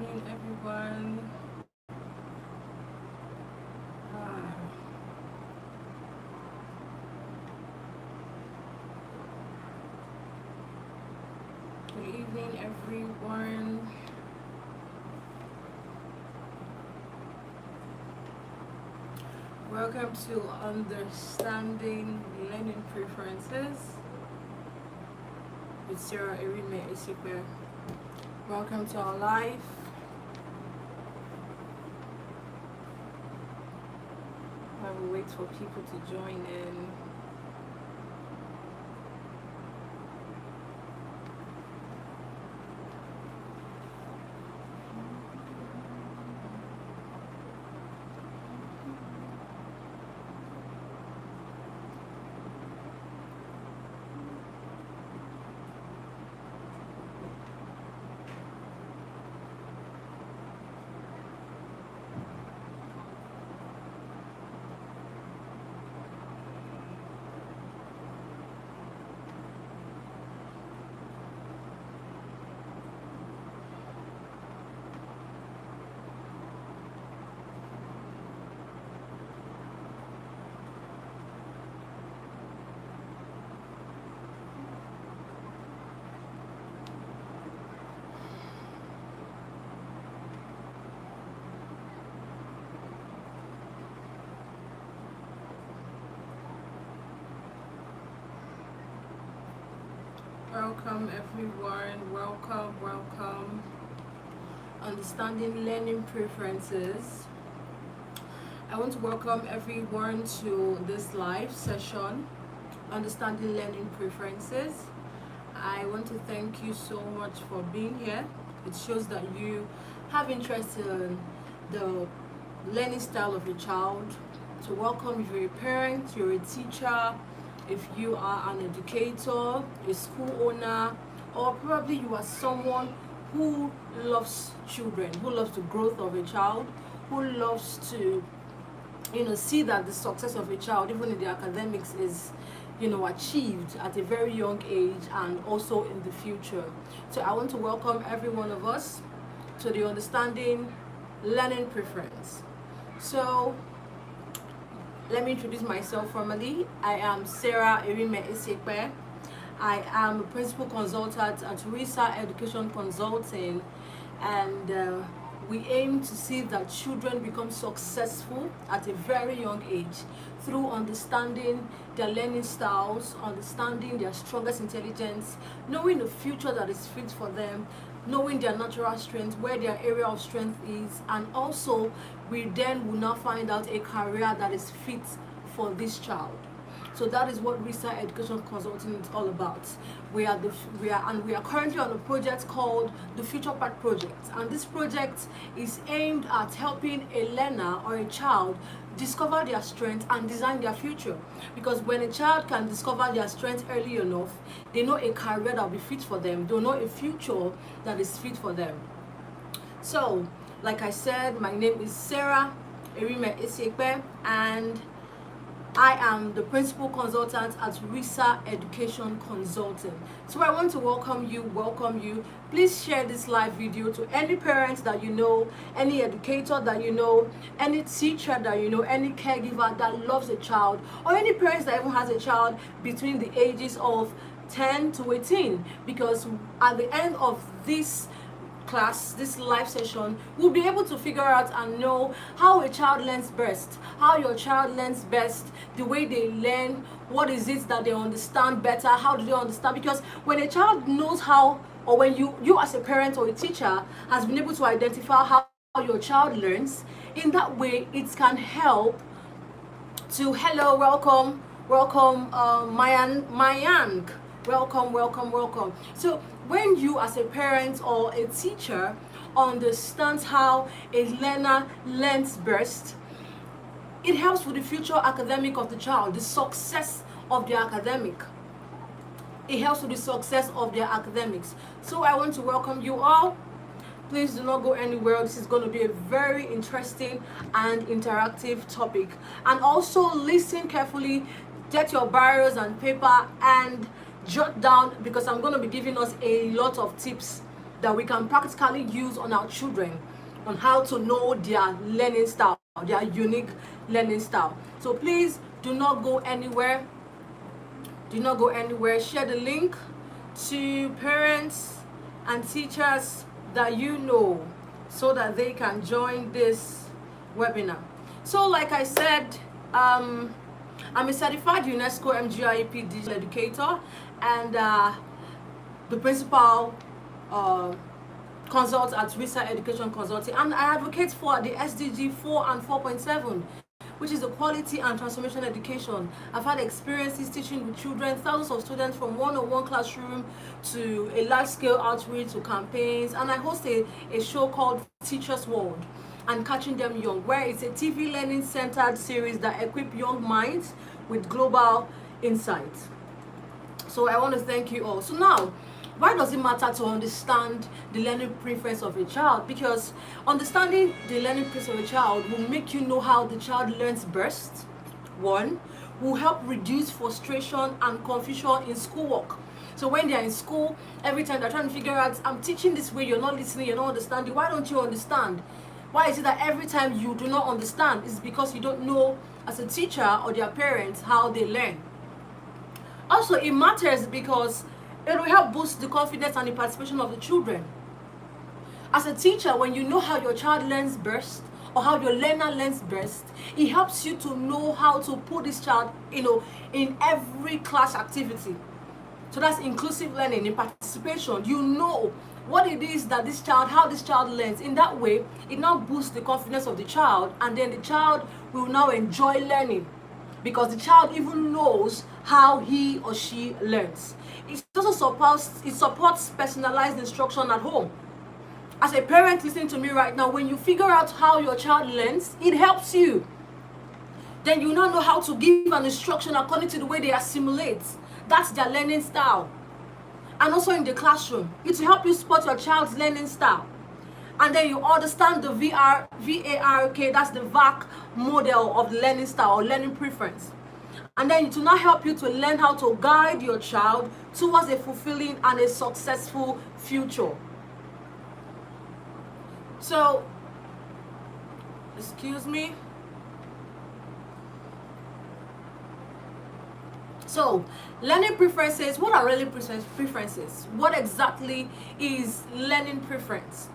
evening, everyone. Ah, Good evening, everyone. Welcome to Understanding Learning Preferences with Sarah Erime Isipe. Welcome to our live. I will wait for people to join in. Welcome, everyone. Welcome. Understanding Learning Preferences. I want to welcome everyone to this live session, Understanding Learning Preferences. I want to thank you so much for being here. It shows that you have interest in the learning style of your child. To welcome, if you're a parent, you're a teacher, if you are an educator, a school owner, or probably you are someone who loves children, who loves the growth of a child, who loves to see that the success of a child, even in the academics, is achieved at a very young age and also in the future. So I want to welcome every one of us to the Understanding Learning Preference. So let me introduce myself formally. I am Sarah Erime Isipe. I am a principal consultant at RISA Education Consulting, and we aim to see that children become successful at a very young age through understanding their learning styles, understanding their strongest intelligence, knowing the future that is fit for them, knowing their natural strength, where their area of strength is, and also we then will now find out a career that is fit for this child. So that is what RISA Education Consulting is all about. We are currently on a project called the Future Path Project, and this project is aimed at helping a learner or a child discover their strength and design their future. Because when a child can discover their strength early enough, they know a career that will be fit for them. They know a future that is fit for them. So, like I said, my name is Sarah Erime Isipe, and I am the principal consultant at RISA Education Consulting. So I want to welcome you. Please share this live video to any parent that you know, any educator that you know, any teacher that you know, any caregiver that loves a child, or any parent that even has a child between the ages of 10 to 18. Because at the end of this class, this live session, we'll be able to figure out and know how a child learns best, how your child learns best, the way they learn, what is it that they understand better, how do they understand. Because when a child knows how, or when you as a parent or a teacher has been able to identify how your child learns, in that way it can help to welcome Mayank. Welcome. So when you as a parent or a teacher understands how a learner learns best, it helps with the future academic of the child, the success of the academic. It helps with the success of their academics. So I want to welcome you all. Please do not go anywhere. This is going to be a very interesting and interactive topic. And also listen carefully, get your bios and paper and jot down, because I'm going to be giving us a lot of tips that we can practically use on our children on how to know their learning style, their unique learning style. So please do not go anywhere. Do not go anywhere. Share the link to parents and teachers that you know so that they can join this webinar. So like I said, I'm a certified UNESCO MGIEP digital educator and the principal consult at Risa Education Consulting, and I advocate for the SDG 4 and 4.7, which is the quality and transformation education. I've had experiences teaching with children, thousands of students, from one-on-one classroom to a large-scale outreach to campaigns, and I host a show called Teachers World and Catching Them Young, where it's a TV learning centered series that equip young minds with global insights. So I want to thank you all. So now, why does it matter to understand the learning preference of a child? Because understanding the learning preference of a child will make you know how the child learns best. One, will help reduce frustration and confusion in schoolwork. So when they're in school, every time they're trying to figure out, I'm teaching this way, you're not listening, you're not understanding. Why don't you understand? Why is it that every time you do not understand, it's because you don't know as a teacher or their parents how they learn? Also, it matters because it will help boost the confidence and the participation of the children. As a teacher, when you know how your child learns best or how your learner learns best, it helps you to know how to put this child, in every class activity. So that's inclusive learning, in participation. You know what it is that how this child learns. In that way, it now boosts the confidence of the child, and then the child will now enjoy learning because the child even knows how he or she learns. It also supports personalized instruction at home. As a parent listening to me right now, when you figure out how your child learns, it helps you. Then you now know how to give an instruction according to the way they assimilate. That's their learning style. And also in the classroom, it will help you spot your child's learning style. And then you understand the VAR, okay, that's the VAC model of the learning style or learning preference. And then it will now help you to learn how to guide your child towards a fulfilling and a successful future. So, excuse me. So, learning preferences, what are really preferences? What exactly is learning preference?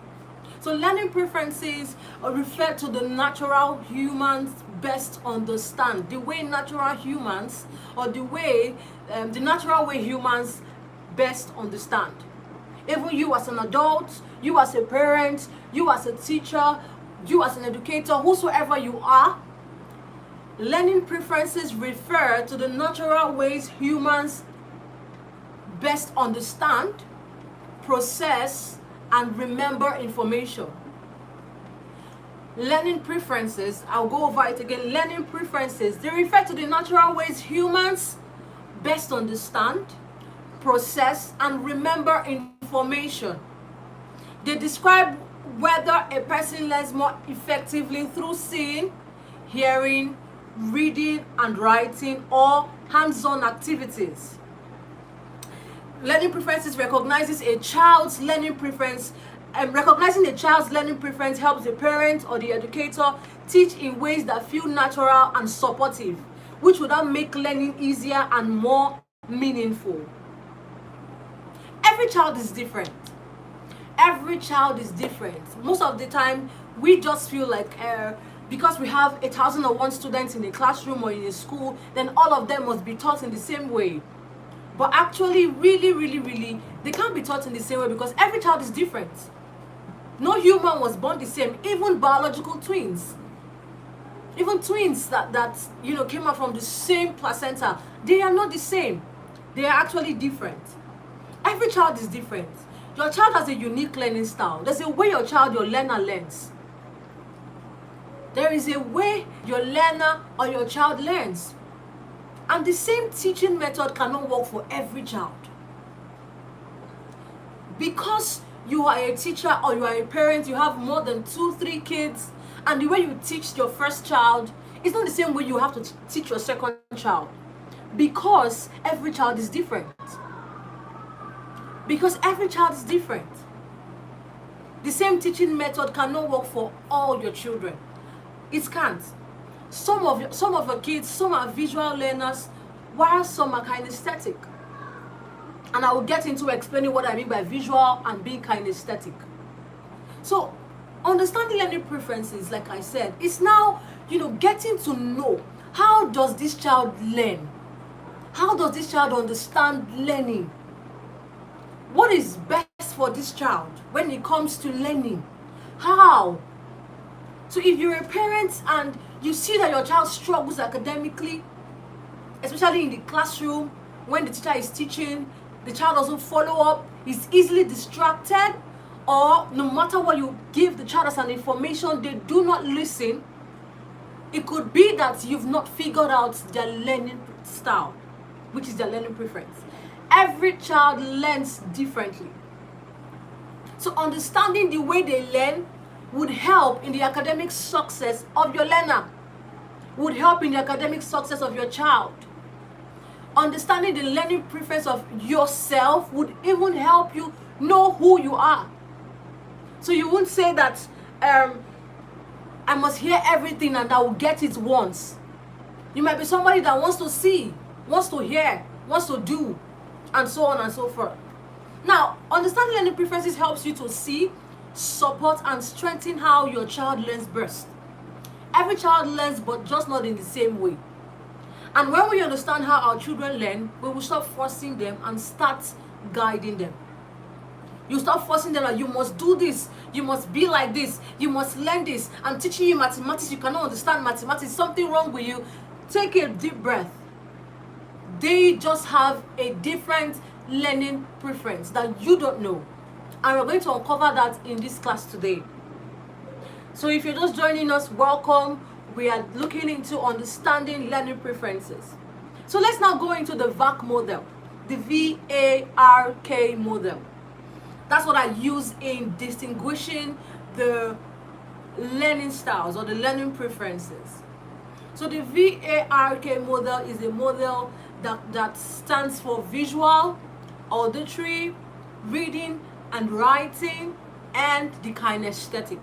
So learning preferences refer to the natural humans best understand, the way natural humans, or the natural way humans best understand. Even you as an adult, you as a parent, you as a teacher, you as an educator, whosoever you are, learning preferences refer to the natural ways humans best understand, process, and remember information. Learning preferences, I'll go over it again. Learning preferences, they refer to the natural ways humans best understand, process, and remember information. They describe whether a person learns more effectively through seeing, hearing, reading, and writing, or hands-on activities. Learning preferences recognizes a child's learning preference. Recognizing a child's learning preference helps the parent or the educator teach in ways that feel natural and supportive, which would then make learning easier and more meaningful. Every child is different. Every child is different. Most of the time, we just feel like because we have 1,001 students in a classroom or in a school, then all of them must be taught in the same way. But actually, really, they can't be taught in the same way because every child is different. No human was born the same, even biological twins. Even twins that came out from the same placenta, they are not the same. They are actually different. Every child is different. Your child has a unique learning style. There's a way your learner learns. There is a way your learner or your child learns. And the same teaching method cannot work for every child. Because you are a teacher or you are a parent, you have more than 2-3 kids, and the way you teach your first child is not the same way you have to teach your second child. Because every child is different. Because every child is different. The same teaching method cannot work for all your children. It can't. Some of your kids, some are visual learners, while some are kinesthetic. And I will get into explaining what I mean by visual and being kinesthetic. So, understanding learning preferences, like I said, is now, getting to know, how does this child learn? How does this child understand learning? What is best for this child when it comes to learning? How? So if you're a parent and you see that your child struggles academically, especially in the classroom, when the teacher is teaching, the child doesn't follow up, is easily distracted, or no matter what you give the child as an information, they do not listen, it could be that you've not figured out their learning style, which is their learning preference. Every child learns differently. So understanding the way they learn would help in the academic success of your learner, would help in the academic success of your child. Understanding the learning preference of yourself would even help you know who you are. So you won't say that I must hear everything and I will get it once. You might be somebody that wants to see, wants to hear, wants to do, and so on and so forth. Now, understanding learning preferences helps you to see, support, and strengthen how your child learns best. Every child learns, but just not in the same way. And when we understand how our children learn, we will stop forcing them and start guiding them. You stop forcing them, like, you must do this, you must be like this, you must learn this. I'm teaching you mathematics, you cannot understand mathematics, something wrong with you. Take a deep breath. They just have a different learning preference that you don't know. And we're going to uncover that in this class today. So if you're just joining us, welcome. We are looking into understanding learning preferences. So let's now go into the VARK model, the VARK model. That's what I use in distinguishing the learning styles or the learning preferences. So the VARK model is a model that stands for visual, auditory, reading and writing, and the kinesthetic.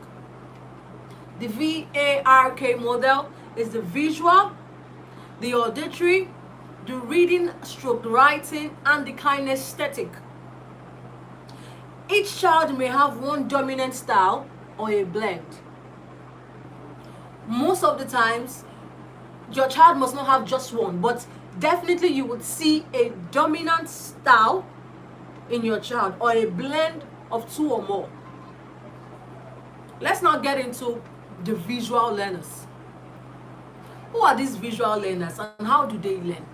The VARK model is the visual, the auditory, the reading stroke writing, and the kinesthetic. Each child may have one dominant style or a blend. Most of the times, your child must not have just one, but definitely you would see a dominant style in your child or a blend of two or more. Let's now get into the visual learners. Who are these visual learners and how do they learn?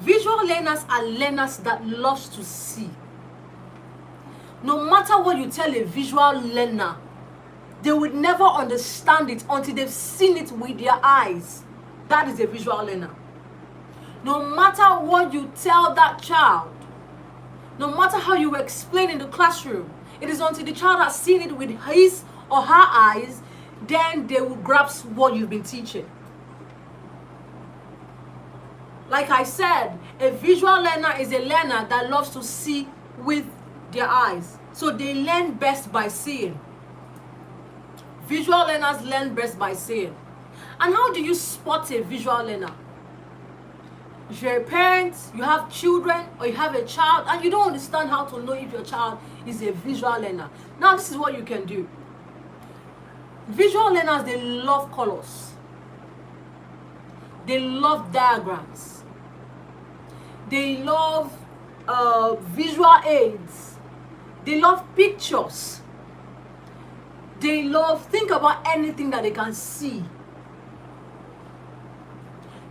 Visual learners are learners that love to see. No matter what you tell a visual learner, they would never understand it until they've seen it with their eyes. That is a visual learner. No matter what you tell that child, no matter how you explain in the classroom, it is until the child has seen it with his or her eyes, then they will grasp what you've been teaching. Like I said, a visual learner is a learner that loves to see with their eyes. So they learn best by seeing. Visual learners learn best by seeing. And how do you spot a visual learner? If you're a parent, you have children, or you have a child, and you don't understand how to know if your child is a visual learner. Now, this is what you can do. Visual learners, they love colors. They love diagrams. They love visual aids. They love pictures. They love, think about anything that they can see.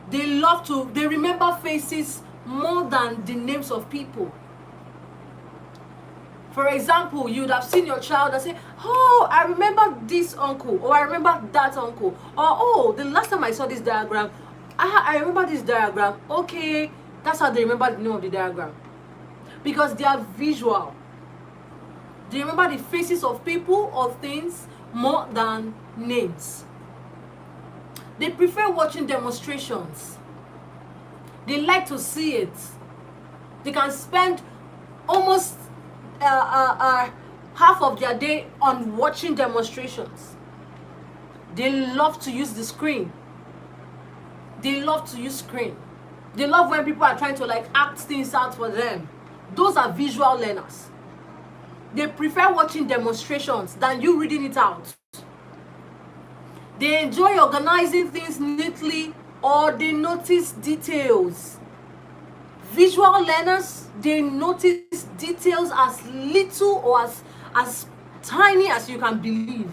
They remember faces more than the names of people. For example, you would have seen your child and say, oh, I remember this uncle, or I remember that uncle, or oh, the last time I saw this diagram, I remember this diagram. Okay, that's how they remember the name of the diagram. Because they are visual. They remember the faces of people or things more than names. They prefer watching demonstrations. They like to see it. They can spend almost half half of their day on watching demonstrations. They love to use the screen. They love to use screen. They love when people are trying to like act things out for them. Those are visual learners. They prefer watching demonstrations than you reading it out. They enjoy organizing things neatly, or they notice details. Visual learners, they notice details as little or as tiny as you can believe,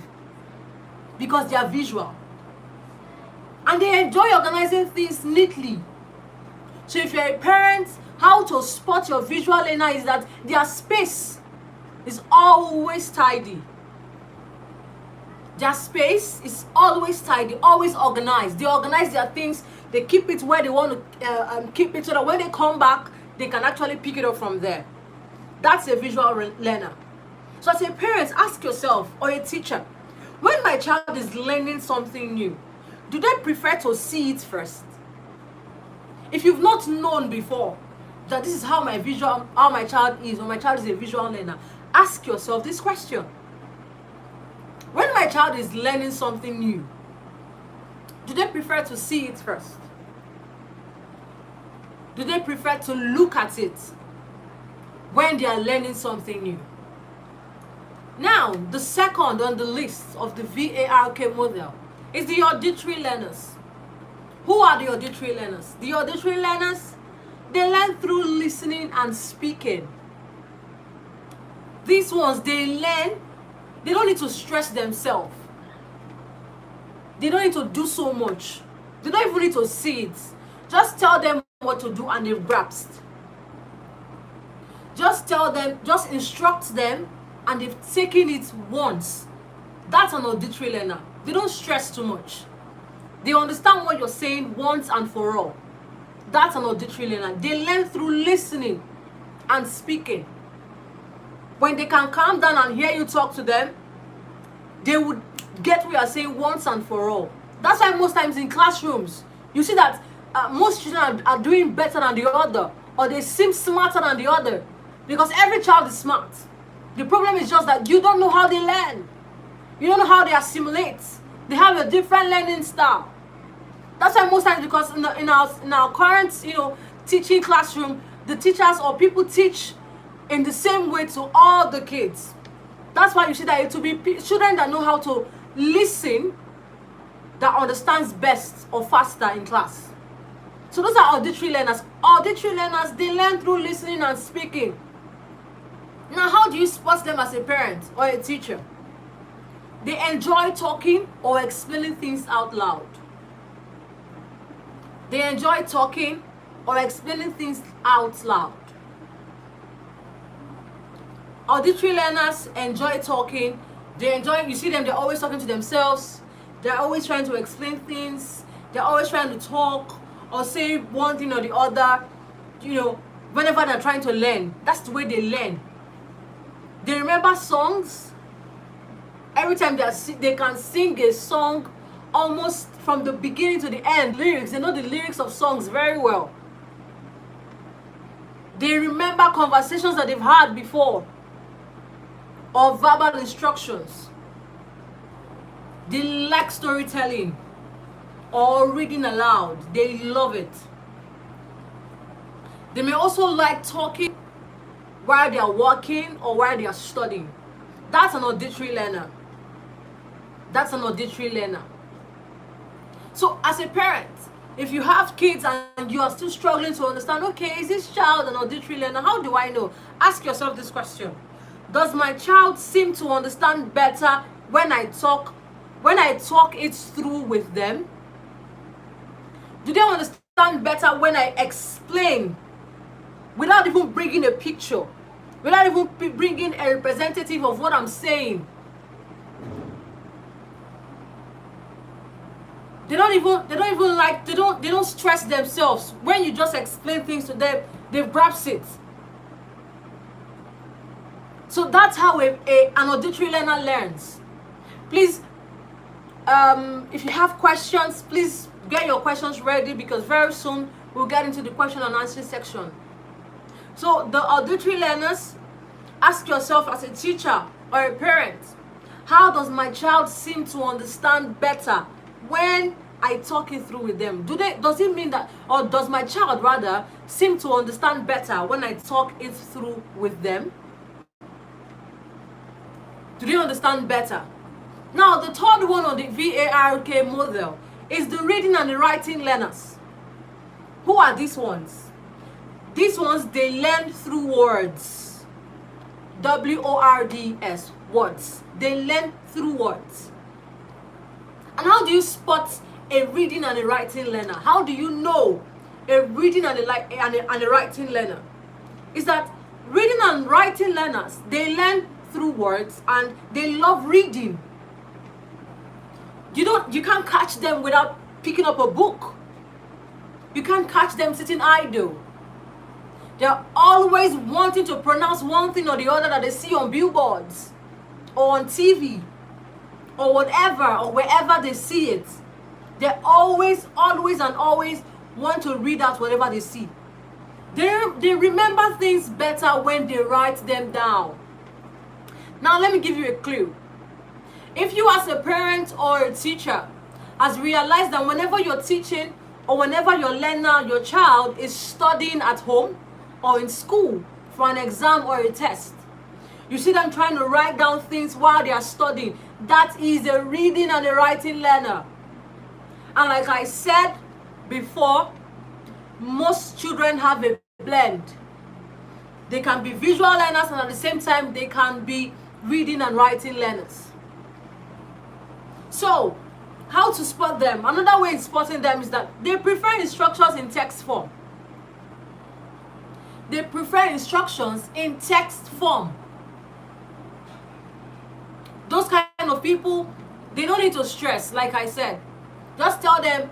because they are visual. And they enjoy organizing things neatly. So if you're a parent, how to spot your visual learner is that their space is always tidy. Their space is always tidy, always organized. They organize their things, they keep it where they want to keep it, so that when they come back, they can actually pick it up from there. That's a visual learner. So as a parent, ask yourself, or a teacher, when my child is learning something new, do they prefer to see it first? If you've not known before that this is how my child is, or my child is a visual learner, ask yourself this question. When my child is learning something new, do they prefer to see it first? Do they prefer to look at it when they are learning something new? Now, the second on the list of the VARK model is the auditory learners. Who are the auditory learners? The auditory learners, they learn through listening and speaking. These ones, they learn, they don't need to stress themselves. They don't need to do so much. They don't even need to see it. Just tell them what to do and they've grasped. Just tell them, just instruct them, and they've taken it once. That's an auditory learner. They don't stress too much. They understand what you're saying once and for all. That's an auditory learner. They learn through listening and speaking. When they can calm down and hear you talk to them, they would get what you're saying once and for all. That's why most times in classrooms, you see that most children are doing better than the other, or they seem smarter than the other, because every child is smart. The problem is just that you don't know how they learn. You don't know how they assimilate. They have a different learning style. That's why most times, because in our current teaching classroom, the teachers or people teach in the same way to all the kids. That's why you see that it will be children that know how to listen that understands best or faster in class. So those are auditory learners. Auditory learners, they learn through listening and speaking. Now, how do you spot them as a parent or a teacher? They enjoy talking or explaining things out loud. They enjoy talking or explaining things out loud. Auditory learners enjoy talking. They enjoy, you see them, they're always talking to themselves. They're always trying to explain things. They're always trying to talk or say one thing or the other, whenever they're trying to learn. That's the way they learn. They remember songs. Every time they can sing a song almost from the beginning to the end. Lyrics, they know the lyrics of songs very well. They remember conversations that they've had before, or verbal instructions. They like storytelling or reading aloud. They love it. They may also like talking while they are working or while they are studying. That's an auditory learner. That's an auditory learner. So as a parent, if you have kids and you are still struggling to understand, okay, is this child an auditory learner? How do I know? Ask yourself this question. Does my child seem to understand better when I talk it through with them? Do they understand better when I explain without even bringing a picture, without even bringing a representative of what I'm saying? They don't stress themselves. When you just explain things to them, they grasp it. So that's how an auditory learner learns. Please, if you have questions, please get your questions ready, because very soon we'll get into the question and answer section. So the auditory learners, ask yourself as a teacher, or a parent, how does my child seem to understand better when I talk it through with them? Does it mean that, or does my child rather seem to understand better when I talk it through with them? Do they understand better? Now, the third one on the VARK model is the reading and the writing learners. Who are these ones? These ones, they learn through words. WORDS, words. They learn through words. And how do you spot a reading and a writing learner? How do you know a reading and a writing learner? Is that reading and writing learners, they learn through words and they love reading. You can't catch them without picking up a book. You can't catch them sitting idle. They're always wanting to pronounce one thing or the other that they see on billboards or on TV or whatever, or wherever they see it. They always want to read out whatever they see. They remember things better when they write them down. Now let me give you a clue. If you as a parent or a teacher has realized that whenever you're teaching or whenever your child is studying at home or in school for an exam or a test, you see them trying to write down things while they are studying, that is a reading and a writing learner. And like I said before, most children have a blend. They can be visual learners and at the same time they can be reading and writing learners. So, how to spot them? Another way in spotting them is that they prefer instructions in text form. They prefer instructions in text form. Those kind of people, they don't need to stress, like I said. Just tell them,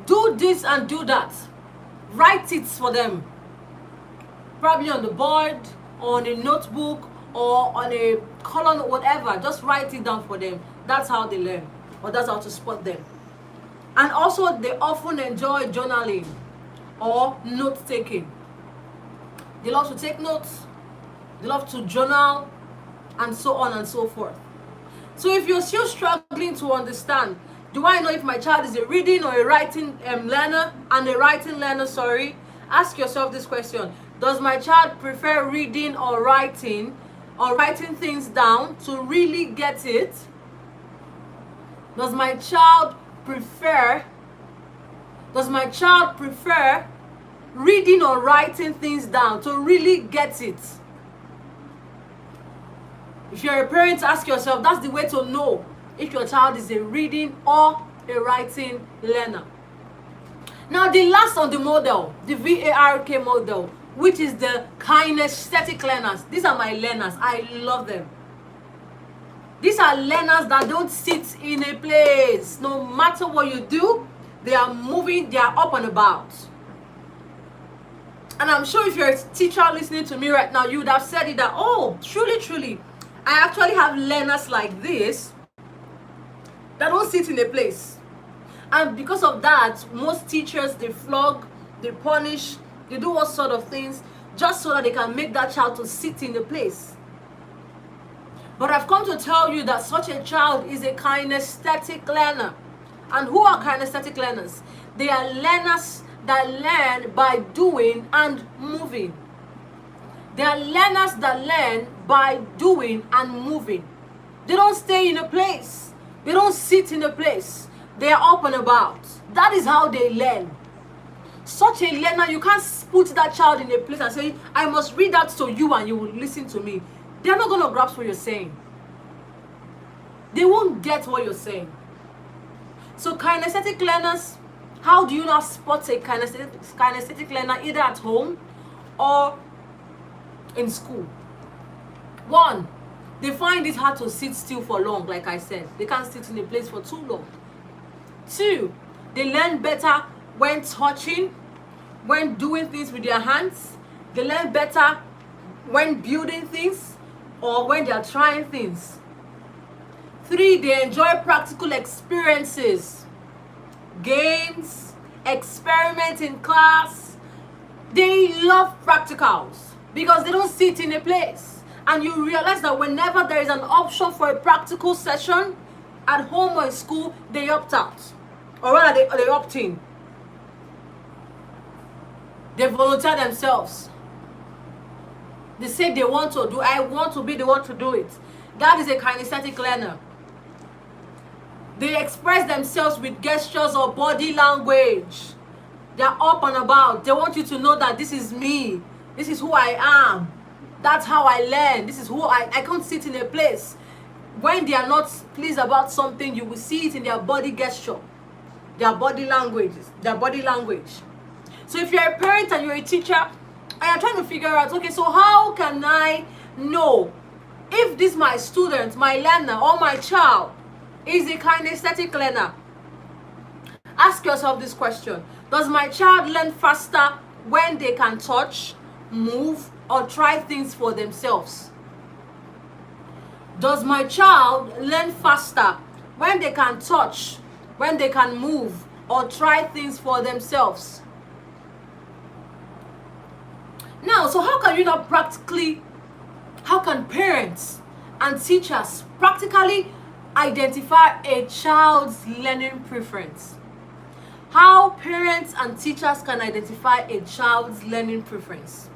do this and do that. Write it for them. Probably on the board, or on a notebook, or on a column, whatever. Just write it down for them. That's how they learn, or that's how to spot them. And also, they often enjoy journaling or note-taking. They love to take notes, they love to journal, and so on and so forth. So if you're still struggling to understand, do I know if my child is a reading or a writing learner, and a writing learner, ask yourself this question. Does my child prefer reading or writing things down to really get it? Does my child prefer reading or writing things down to really get it? If you're a parent, ask yourself, that's the way to know if your child is a reading or a writing learner. Now, the last on the model, the VARK model, which is the kinesthetic learners. These are my learners. I love them. These are learners that don't sit in a place. No matter what you do, they are moving, they are up and about. And I'm sure if you're a teacher listening to me right now, you would have said it that, oh, truly, I actually have learners like this that don't sit in a place. And because of that, most teachers, they flog, they punish, they do all sort of things just so that they can make that child to sit in a place. But I've come to tell you that such a child is a kinesthetic learner. And who are kinesthetic learners? They are learners that learn by doing and moving. They are learners that learn by doing and moving. They don't stay in a place. They don't sit in a place. They are up and about. That is how they learn. Such a learner, you can't put that child in a place and say, I must read that to you and you will listen to me. They're not going to grasp what you're saying. They won't get what you're saying. So kinesthetic learners, how do you now spot a kinesthetic learner either at home or in school? One, they find it hard to sit still for long, like I said. They can't sit in a place for too long. Two, they learn better when touching, when doing things with their hands. They learn better when building things or when they are trying things. Three, they enjoy practical experiences, games, experiments in class. They love practicals because they don't sit in a place. and you realize that whenever there is an option for a practical session at home or in school, they opt out, or rather they opt in. They volunteer themselves. They say they want to do, I want to be the one to do it. That is a kinesthetic learner. They express themselves with gestures or body language. They're up and about. They want you to know that this is me. This is who I am. That's how I learn. This is who I can't sit in a place. When they are not pleased about something, you will see it in their body gesture, their body language. So if you're a parent and you're a teacher, and you're trying to figure out, okay, so how can I know if this my student, my learner, or my child is a kinesthetic learner? Ask yourself this question. Does my child learn faster when they can touch, move, or try things for themselves? Does my child learn faster when they can touch, when they can move, or try things for themselves? Now, so how can you not how can parents and teachers practically identify a child's learning preference? How parents and teachers can identify a child's learning preference?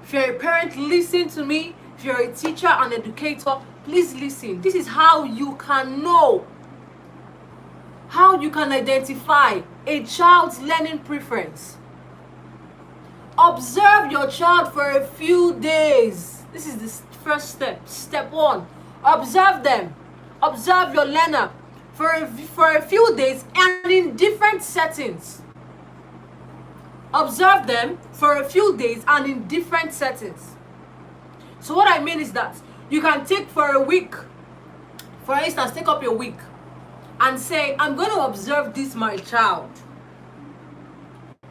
If you're a parent, listen to me. If you're a teacher and educator, please listen. This is how you can know, how you can identify a child's learning preference. Observe your child for a few days. This is the first step. Step 1. Observe them. Observe your learner for a few days and in different settings. Observe them for a few days and in different settings. So what I mean is that you can take for a week, for instance, take up your week and say, I'm going to observe this my child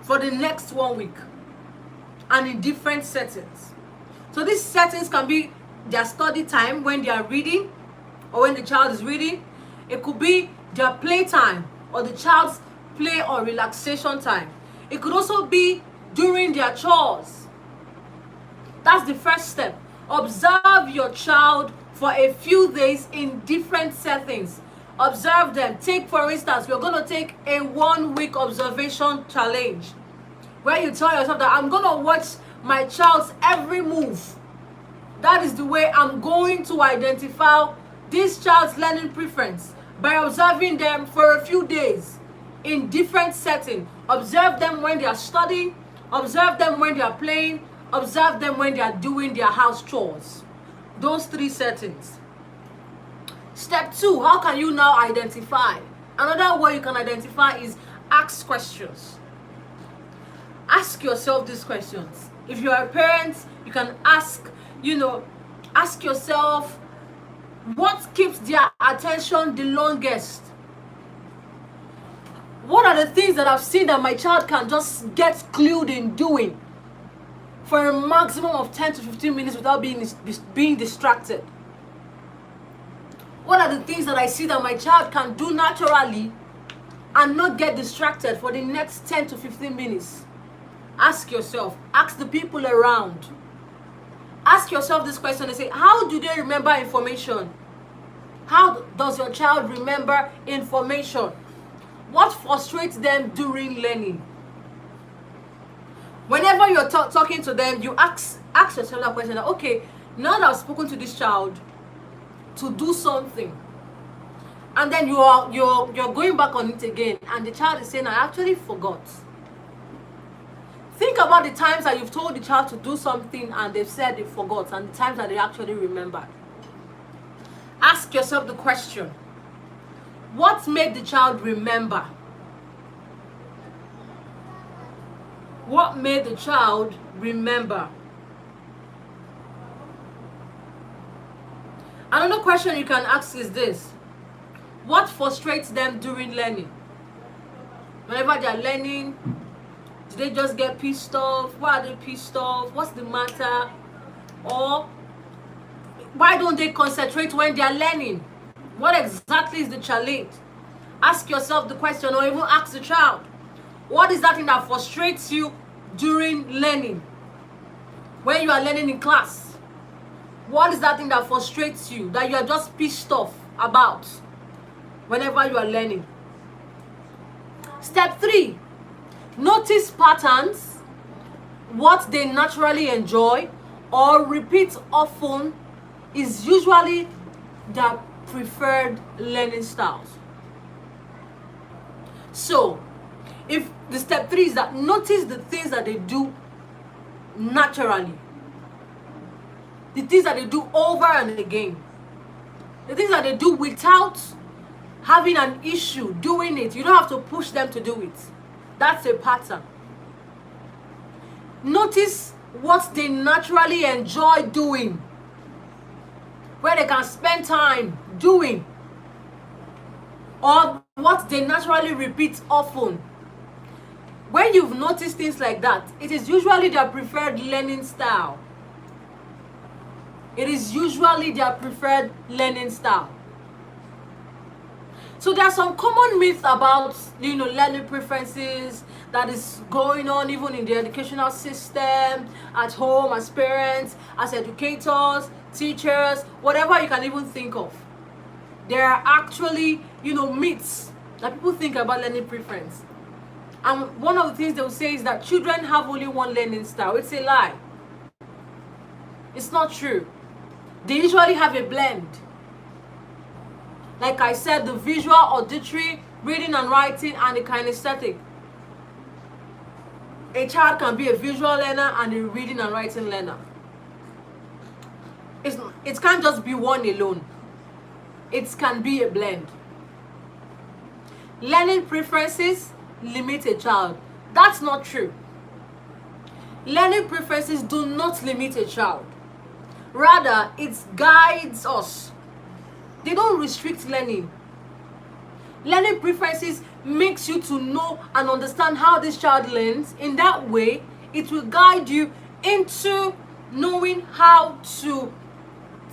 for the next 1 week and in different settings. So these settings can be their study time when they are reading or when the child is reading. It could be their play time or the child's play or relaxation time. It could also be during their chores. That's the first step. Observe your child for a few days in different settings. Observe them. Take, for instance, we're going to take a 1 week observation challenge where you tell yourself that I'm going to watch my child's every move. That is the way I'm going to identify this child's learning preference, by observing them for a few days in different settings. Observe them when they are studying, observe them when they are playing, observe them when they are doing their house chores. Those 3 settings. Step 2, how can you now identify? Another way you can identify is ask questions. Ask yourself these questions. If you are a parent, you can ask yourself, what keeps their attention the longest? What are the things that I've seen that my child can just get glued in doing for a maximum of 10 to 15 minutes without being distracted? What are the things that I see that my child can do naturally and not get distracted for the next 10 to 15 minutes? Ask yourself. Ask the people around. Ask yourself this question and say, how do they remember information? How does your child remember information? What frustrates them during learning? Whenever you're talking to them, you ask yourself that question. Okay, now that I've spoken to this child to do something, and then you're going back on it again, and the child is saying, I actually forgot. Think about the times that you've told the child to do something and they've said they forgot, and the times that they actually remembered. Ask yourself the question, what made the child remember? What made the child remember? Another question you can ask is this: what frustrates them during learning? Whenever they are learning, do they just get pissed off? Why are they pissed off? What's the matter? Or why don't they concentrate when they are learning? What exactly is the challenge? Ask yourself the question, or even ask the child, what is that thing that frustrates you during learning? When you are learning in class, What is that thing that frustrates you, that you are just pissed off about whenever you are learning? Step 3, notice patterns, what they naturally enjoy or repeat often is usually their preferred learning styles. So, if the step 3 is that notice the things that they do naturally, the things that they do over and again, the things that they do without having an issue doing it. You don't have to push them to do it. That's a pattern. Notice what they naturally enjoy doing, where they can spend time doing, or what they naturally repeat often. When you've noticed things like that, it is usually their preferred learning style. It is usually their preferred learning style. So there are some common myths about, learning preferences that is going on even in the educational system, at home, as parents, as educators, teachers, whatever you can even think of. There are actually, myths that people think about learning preference. And one of the things they will say is that children have only one learning style. It's a lie. It's not true. They usually have a blend. Like I said, the visual, auditory, reading and writing, and the kinesthetic. A child can be a visual learner and a reading and writing learner. It can't just be one alone. It can be a blend. Learning preferences limit a child. That's not true. Learning preferences do not limit a child. Rather, it guides us. They don't restrict learning. Learning preferences makes you to know and understand how this child learns. In that way, it will guide you into knowing how to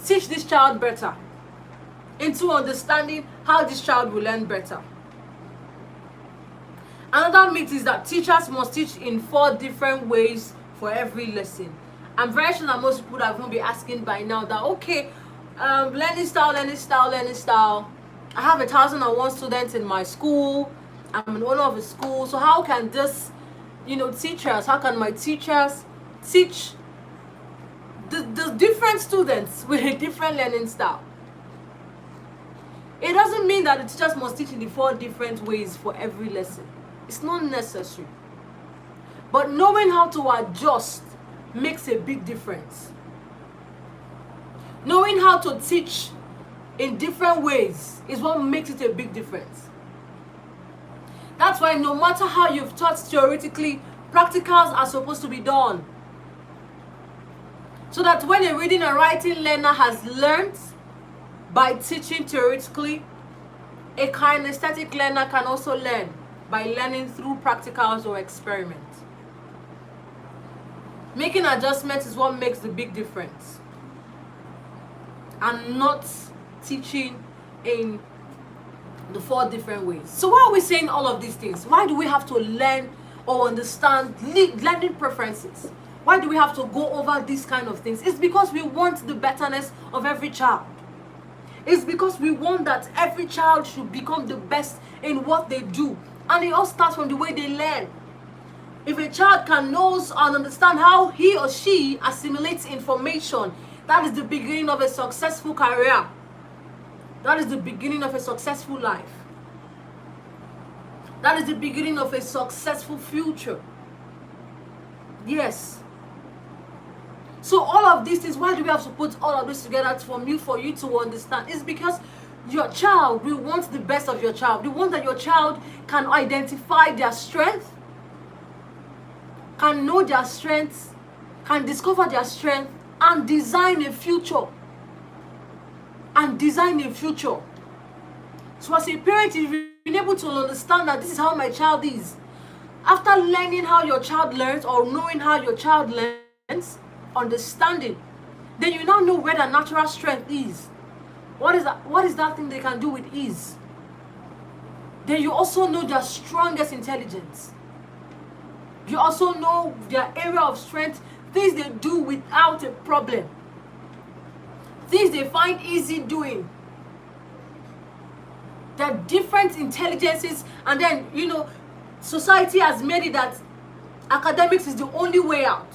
teach this child better, into understanding how this child will learn better. Another myth is that teachers must teach in 4 different ways for every lesson. I'm very sure that most people are going to be asking by now that, okay, learning style. I have 1,001 students in my school. I'm an owner of a school. So how can this, how can my teachers teach the different students with a different learning style? It doesn't mean that the teachers must teach in the 4 different ways for every lesson. It's not necessary. But knowing how to adjust makes a big difference. Knowing how to teach in different ways is what makes it a big difference. That's why no matter how you've taught theoretically, practicals are supposed to be done. So that when a reading and writing learner has learned by teaching theoretically, a kinesthetic learner can also learn by learning through practicals or experiments. Making adjustments is what makes the big difference, and not teaching in the 4 different ways. So why are we saying all of these things? Why do we have to learn or understand learning preferences? Why do we have to go over these kind of things? It's because we want the betterness of every child. It's because we want that every child should become the best in what they do. And it all starts from the way they learn. If a child can know and understand how he or she assimilates information, that is the beginning of a successful career. That is the beginning of a successful life. That is the beginning of a successful future. Yes. So all of these things, why do we have to put all of this together for you to understand? It's because your child, we want the best of your child. We want that your child can identify their strength, can know their strengths, can discover their strength, and design a future. So as a parent, if you've been able to understand that this is how my child is, after learning how your child learns or knowing how your child learns, understanding, then you now know where their natural strength is. What is that thing they can do with ease? Then you also know their strongest intelligence. You also know their area of strength, things they do without a problem. things they find easy doing. There are different intelligences, and then, you know, society has made it that academics is the only way out,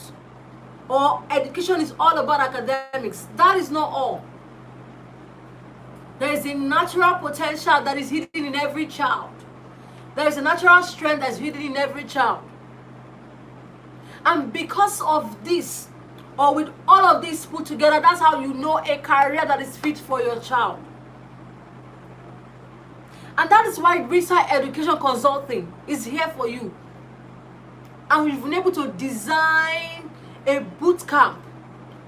or education is all about academics. That is not all. There is a natural potential that is hidden in every child. There is a natural strength that is hidden in every child. And because of this, or with all of this put together, that's how you know a career that is fit for your child. And that is why Riverside Education Consulting is here for you. And we've been able to design a boot camp,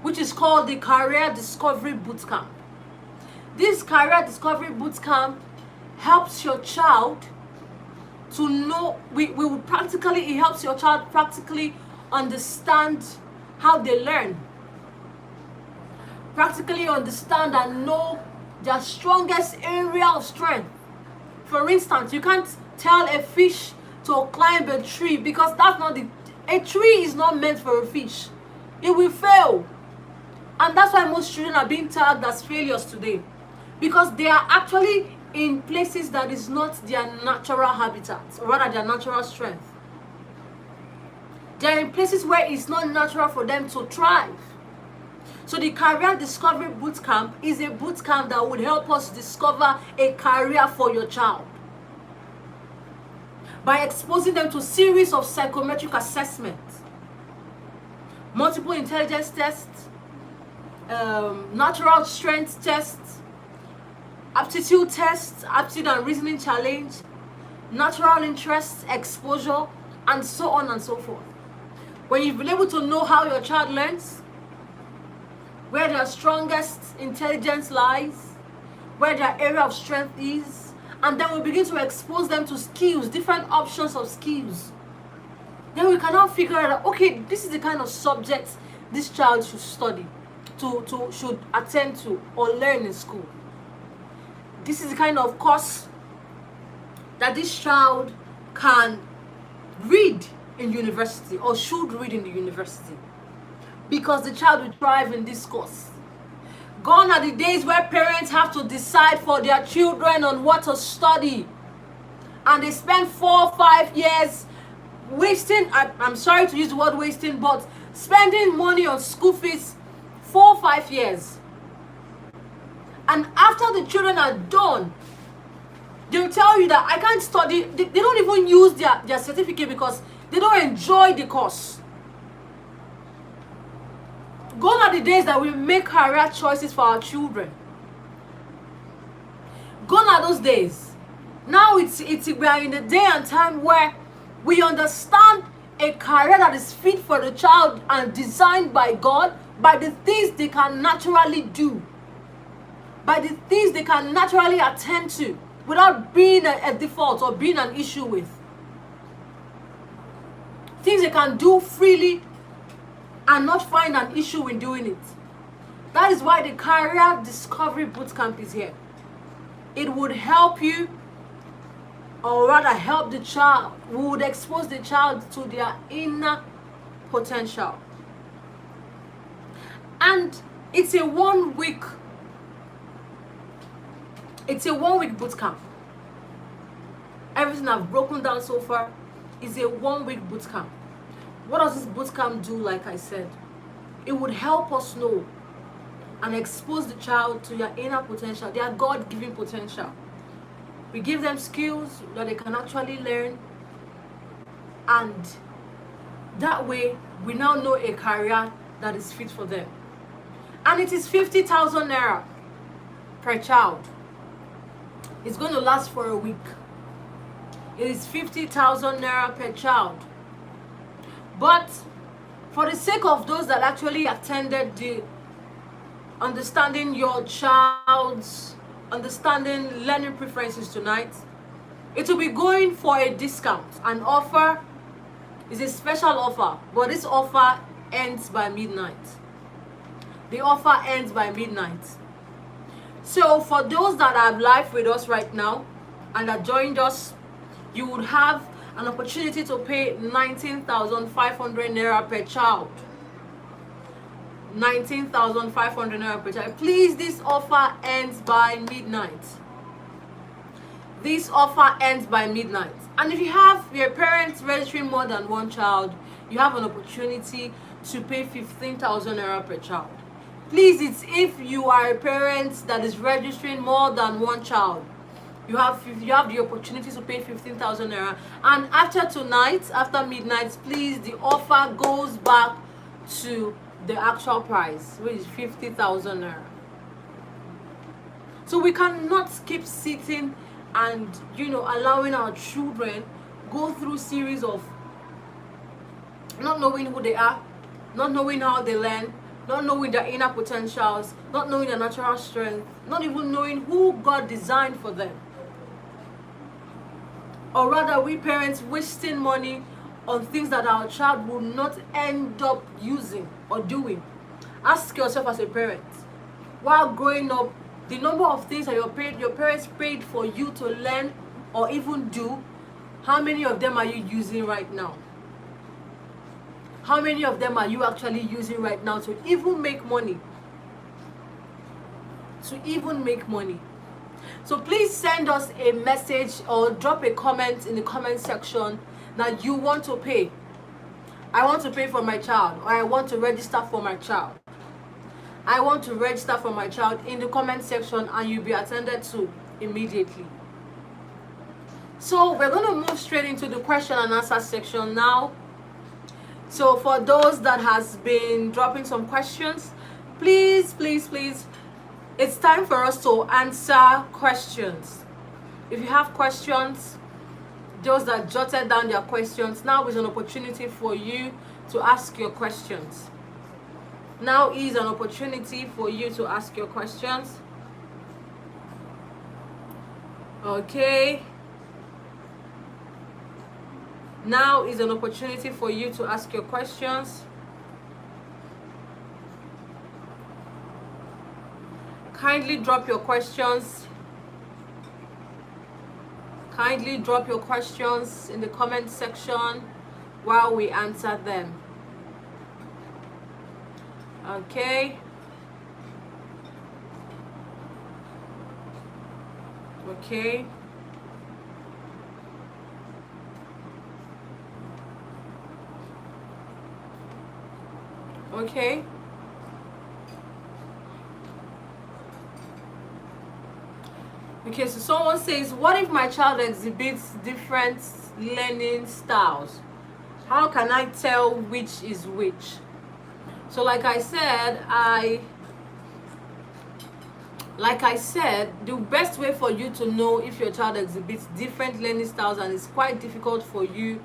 which is called the Career Discovery Boot Camp. This Career Discovery Boot Camp helps your child to know, it helps your child practically understand how they learn. Practically understand and know their strongest area of strength. For instance, you can't tell a fish to climb a tree, because that's not a tree is not meant for a fish. It will fail. And that's why most children are being tagged as failures today, because they are actually in places that is not their natural habitat, or rather their natural strength. They are in places where it's not natural for them to thrive. So the Career Discovery Bootcamp is a bootcamp that would help us discover a career for your child by exposing them to a series of psychometric assessments, multiple intelligence tests, natural strength tests, aptitude tests, aptitude and reasoning challenge, natural interest exposure, and so on and so forth. When you've been able to know how your child learns, where their strongest intelligence lies, where their area of strength is, and then we begin to expose them to skills, different options of skills. Then we can now figure out, okay, this is the kind of subject this child should study, should attend to or learn in school. This is the kind of course that this child can read in university or should read in the university, because the child will thrive in this course. Gone are the days where parents have to decide for their children on what to study, and they spend 4 or 5 years wasting, I'm sorry to use the word wasting, but spending money on school fees 4 or 5 years. And after the children are done, they'll tell you that I can't study. They don't even use their certificate because they don't enjoy the course. Gone are the days that we make career choices for our children. Gone are those days. Now we are in a day and time where we understand a career that is fit for the child and designed by God, by the things they can naturally do, by the things they can naturally attend to without being a default or being an issue with. Things they can do freely and not find an issue in doing it. That is why the Career Discovery Bootcamp is here. It would help you, or rather help the child. We would expose the child to their inner potential. And it's a 1 week bootcamp. Everything I've broken down so far is a 1 week bootcamp. What does this bootcamp do? Like I said, it would help us know and expose the child to their inner potential, their God-given potential. We give them skills that they can actually learn, and that way we now know a career that is fit for them. And it is 50,000 naira per child. It's going to last for a week. It is 50,000 naira per child. But for the sake of those that actually attended the Understanding Your Child's Understanding Learning Preferences tonight, it will be going for a discount. An offer is a special offer, but this offer ends by midnight. The offer ends by midnight. So for those that are live with us right now and that joined us, you would have an opportunity to pay 19,500 naira per child. 19,500 naira per child. Please, this offer ends by midnight. This offer ends by midnight. And if you have your parents registering more than one child, you have an opportunity to pay 15,000 naira per child. Please, it's if you are a parent that is registering more than one child, you have the opportunity to pay 15,000 naira. And after tonight, after midnight, please, the offer goes back to the actual price, which is 50,000 naira. So we cannot keep sitting and allowing our children go through series of not knowing who they are, not knowing how they learn, not knowing their inner potentials, not knowing their natural strength, not even knowing who God designed for them. Or rather, we parents wasting money on things that our child will not end up using or doing. Ask yourself as a parent, while growing up, the number of things that your parents paid for you to learn or even do, how many of them are you using right now? How many of them are you actually using right now to even make money? To even make money. So please send us a message or drop a comment in the comment section that you want to pay. I want to pay for my child, or I want to register for my child. I want to register for my child in the comment section, and you'll be attended to immediately. So we're going to move straight into the question and answer section now. So for those that has been dropping some questions, please, it's time for us to answer questions. If you have questions, those that jotted down their questions, now is an opportunity for you to ask your questions. Now is an opportunity for you to ask your questions. Okay. Now is an opportunity for you to ask your questions. Kindly drop your questions. Kindly drop your questions in the comment section while we answer them. Okay. Okay. Okay. Okay, so someone says, what if my child exhibits different learning styles? How can I tell which is which? So like I said, the best way for you to know if your child exhibits different learning styles and it's quite difficult for you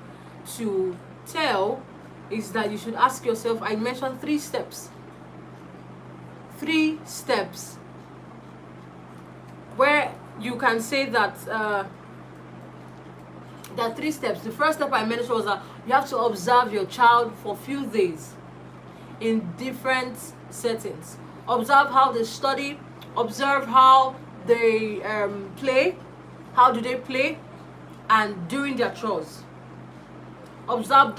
to tell is that you should ask yourself, I mentioned 3 steps. 3 steps where you can say that there are 3 steps. The first step I mentioned was that you have to observe your child for a few days in different settings. Observe how they study, observe how they play, how do they play, and doing their chores. Observe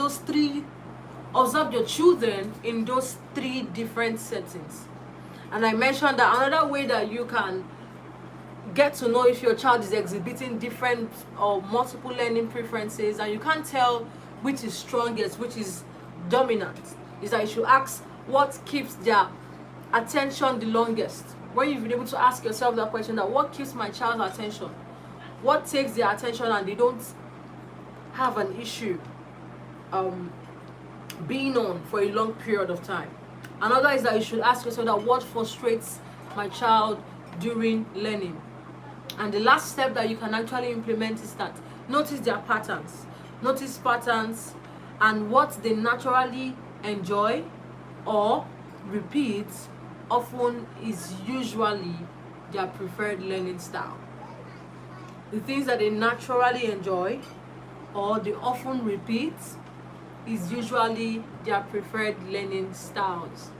your children in those 3 different settings. And I mentioned that another way that you can get to know if your child is exhibiting different or multiple learning preferences, and you can't tell which is strongest, which is dominant, is that you should ask what keeps their attention the longest. When you've been able to ask yourself that question, that what keeps my child's attention, what takes their attention and they don't have an issue being on for a long period of time. Another is that you should ask yourself that what frustrates my child during learning. And the last step that you can actually implement is that notice their patterns. Notice patterns and what they naturally enjoy or repeat often is usually their preferred learning style. The things that they naturally enjoy or they often repeat is usually their preferred learning styles.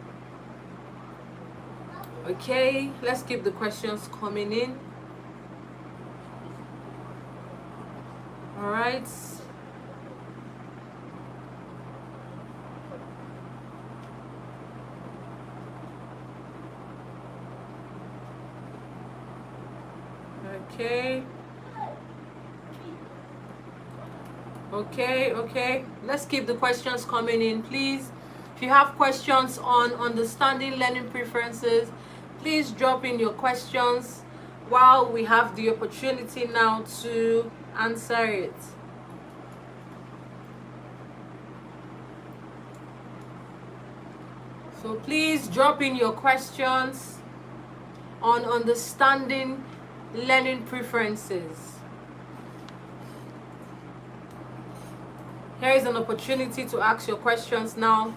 Okay, let's keep the questions coming in. All right. Okay. Okay. Let's keep the questions coming in, please. If you have questions on understanding learning preferences, please drop in your questions while we have the opportunity now to answer it. So please drop in your questions on understanding learning preferences. Here is an opportunity to ask your questions now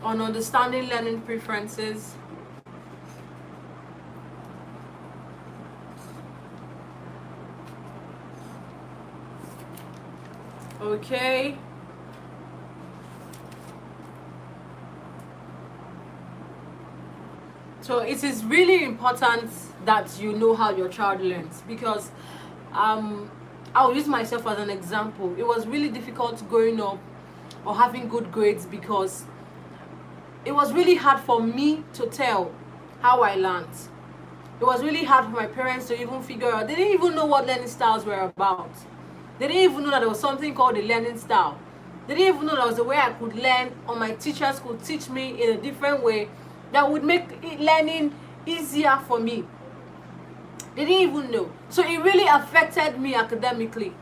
on understanding learning preferences. Okay. So it is really important that you know how your child learns, because I'll use myself as an example. It was really difficult growing up or having good grades because it was really hard for me to tell how I learned. It was really hard for my parents to even figure out. They didn't even know what learning styles were about. They didn't even know that there was something called a learning style. They didn't even know there was a way I could learn, or my teachers could teach me in a different way that would make learning easier for me. They didn't even know. So it really affected me academically.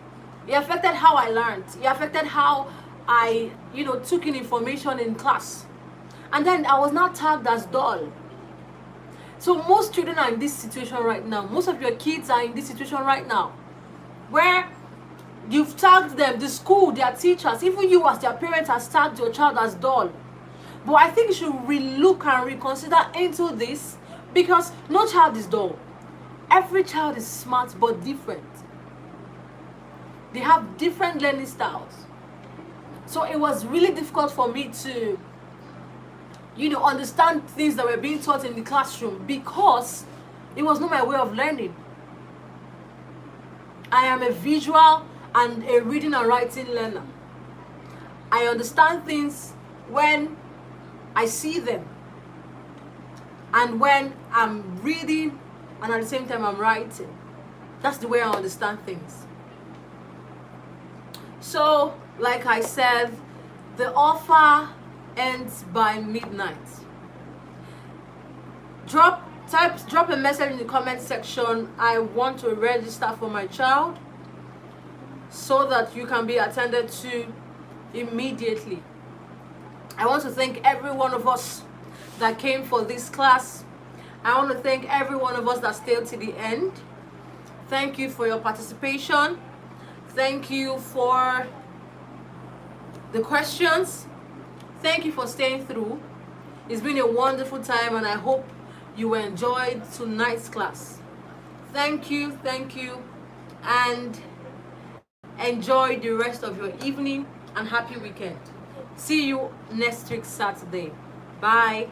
It affected how I learned. It affected how I, took in information in class. And then I was not tagged as dull. So most children are in this situation right now. Most of your kids are in this situation right now, where you've tagged them, the school, their teachers, even you as their parents has tagged your child as dull. But I think you should relook and reconsider into this, because no child is dull. Every child is smart but different. They have different learning styles. So it was really difficult for me to, understand things that were being taught in the classroom, because it was not my way of learning. I am a visual and a reading and writing learner. I understand things when I see them, and when I'm reading and at the same time I'm writing. That's the way I understand things. So, like I said, the offer ends by midnight. Drop a message in the comment section. I want to register for my child, so that you can be attended to immediately. I want to thank every one of us that came for this class. I want to thank every one of us that stayed to the end. Thank you for your participation. Thank you for the questions. Thank you for staying through. It's been a wonderful time, and I hope you enjoyed tonight's class. Thank you, and enjoy the rest of your evening, and happy weekend. See you next week Saturday. Bye.